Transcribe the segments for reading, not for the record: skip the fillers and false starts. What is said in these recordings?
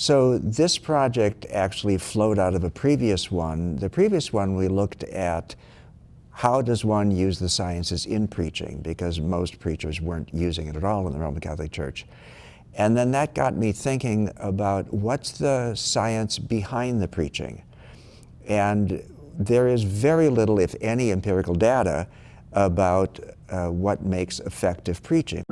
So this project actually flowed out of a previous one. The previous one we looked at how does one use the sciences in preaching, because most preachers weren't using it at all in the Roman Catholic Church. And then that got me thinking about what's the science behind the preaching. And there is very little, if any, empirical data about what makes effective preaching.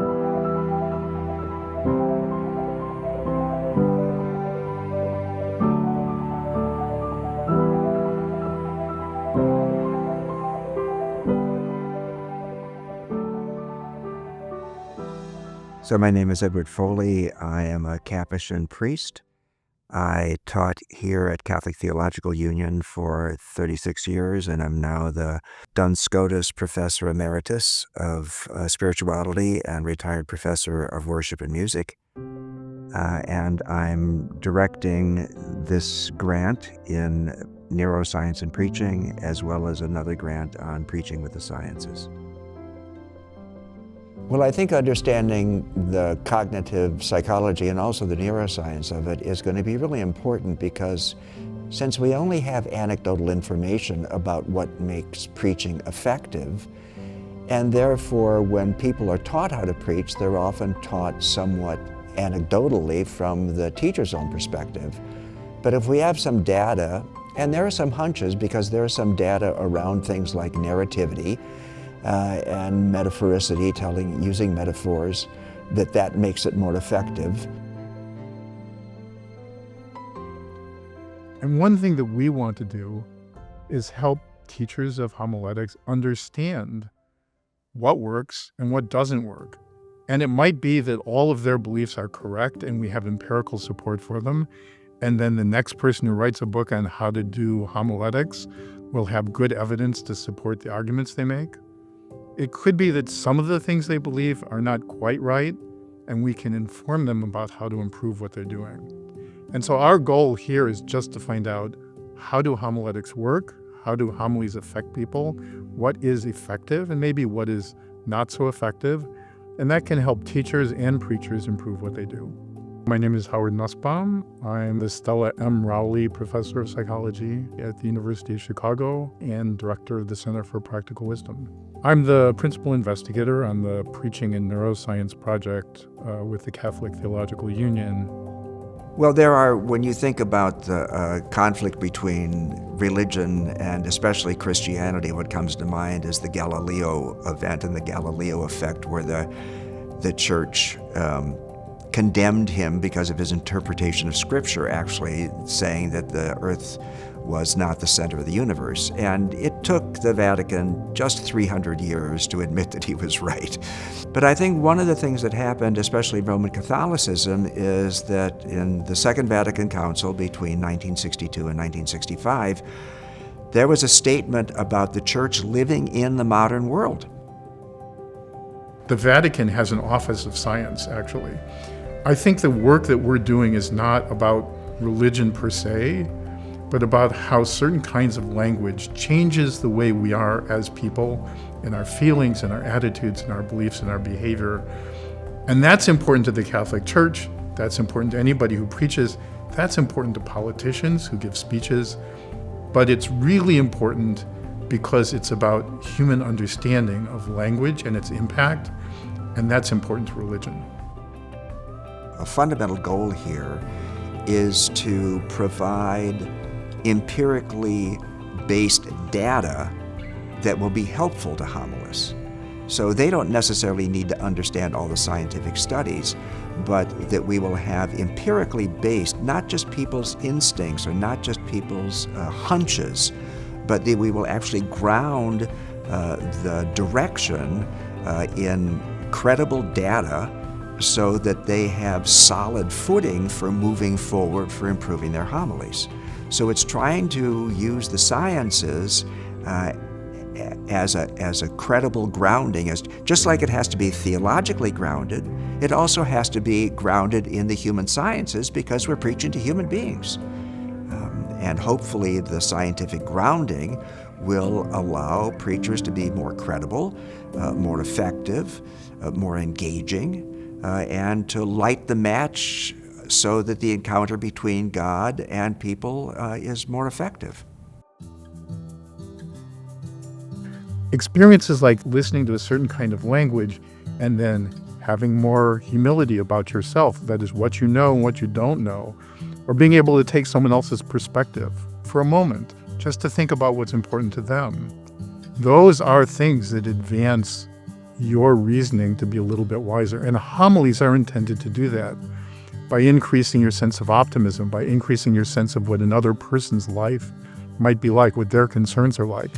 So my name is Edward Foley. I am a Capuchin priest. I taught here at Catholic Theological Union for 36 years, and I'm now the Duns Scotus Professor Emeritus of Spirituality and retired Professor of Worship and Music. And I'm directing this grant in Neuroscience and Preaching, as well as another grant on Preaching with the Sciences. Well, I think understanding the cognitive psychology and also the neuroscience of it is going to be really important, because since we only have anecdotal information about what makes preaching effective, and therefore when people are taught how to preach, they're often taught somewhat anecdotally from the teacher's own perspective. But if we have some data, and there are some hunches because there are some data around things like narrativity, and metaphoricity, using metaphors, that makes it more effective. And one thing that we want to do is help teachers of homiletics understand what works and what doesn't work. And it might be that all of their beliefs are correct and we have empirical support for them. And then the next person who writes a book on how to do homiletics will have good evidence to support the arguments they make. It could be that some of the things they believe are not quite right, and we can inform them about how to improve what they're doing. And so our goal here is just to find out, how do homiletics work? How do homilies affect people? What is effective and maybe what is not so effective? And that can help teachers and preachers improve what they do. My name is Howard Nussbaum. I'm the Stella M. Rowley Professor of Psychology at the University of Chicago and Director of the Center for Practical Wisdom. I'm the principal investigator on the Preaching and Neuroscience project with the Catholic Theological Union. Well, when you think about the conflict between religion and especially Christianity, what comes to mind is the Galileo event and the Galileo effect, where the church condemned him because of his interpretation of Scripture, actually saying that the earth was not the center of the universe. And it took the Vatican just 300 years to admit that he was right. But I think one of the things that happened, especially in Roman Catholicism, is that in the Second Vatican Council between 1962 and 1965, there was a statement about the church living in the modern world. The Vatican has an Office of Science, actually. I think the work that we're doing is not about religion per se, but about how certain kinds of language changes the way we are as people, in our feelings and our attitudes and our beliefs and our behavior. And that's important to the Catholic Church. That's important to anybody who preaches. That's important to politicians who give speeches. But it's really important because it's about human understanding of language and its impact, and that's important to religion. A fundamental goal here is to provide empirically based data that will be helpful to homilists. So they don't necessarily need to understand all the scientific studies, but that we will have empirically based, not just people's instincts or not just people's hunches, but that we will actually ground the direction in credible data, so that they have solid footing for moving forward, for improving their homilies. So it's trying to use the sciences as a credible grounding, just like it has to be theologically grounded, it also has to be grounded in the human sciences, because we're preaching to human beings. And hopefully the scientific grounding will allow preachers to be more credible, more effective, more engaging, and to light the match so that the encounter between God and people is more effective. Experiences like listening to a certain kind of language and then having more humility about yourself, that is, what you know and what you don't know, or being able to take someone else's perspective for a moment just to think about what's important to them. Those are things that advance your reasoning to be a little bit wiser. And homilies are intended to do that by increasing your sense of optimism, by increasing your sense of what another person's life might be like, what their concerns are like.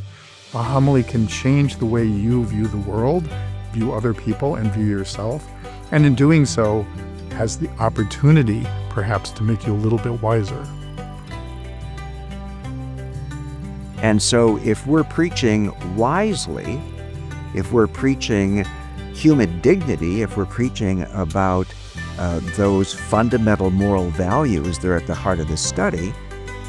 A homily can change the way you view the world, view other people, and view yourself. And in doing so, has the opportunity, perhaps, to make you a little bit wiser. And so if we're preaching wisely, if we're preaching human dignity, if we're preaching about those fundamental moral values that are at the heart of the study,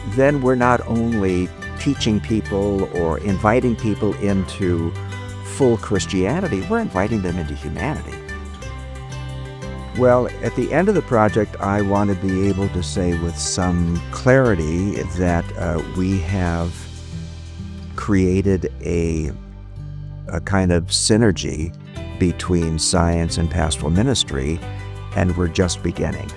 then we're not only teaching people or inviting people into full Christianity, we're inviting them into humanity. Well, at the end of the project, I want to be able to say with some clarity that we have created a kind of synergy between science and pastoral ministry, and we're just beginning.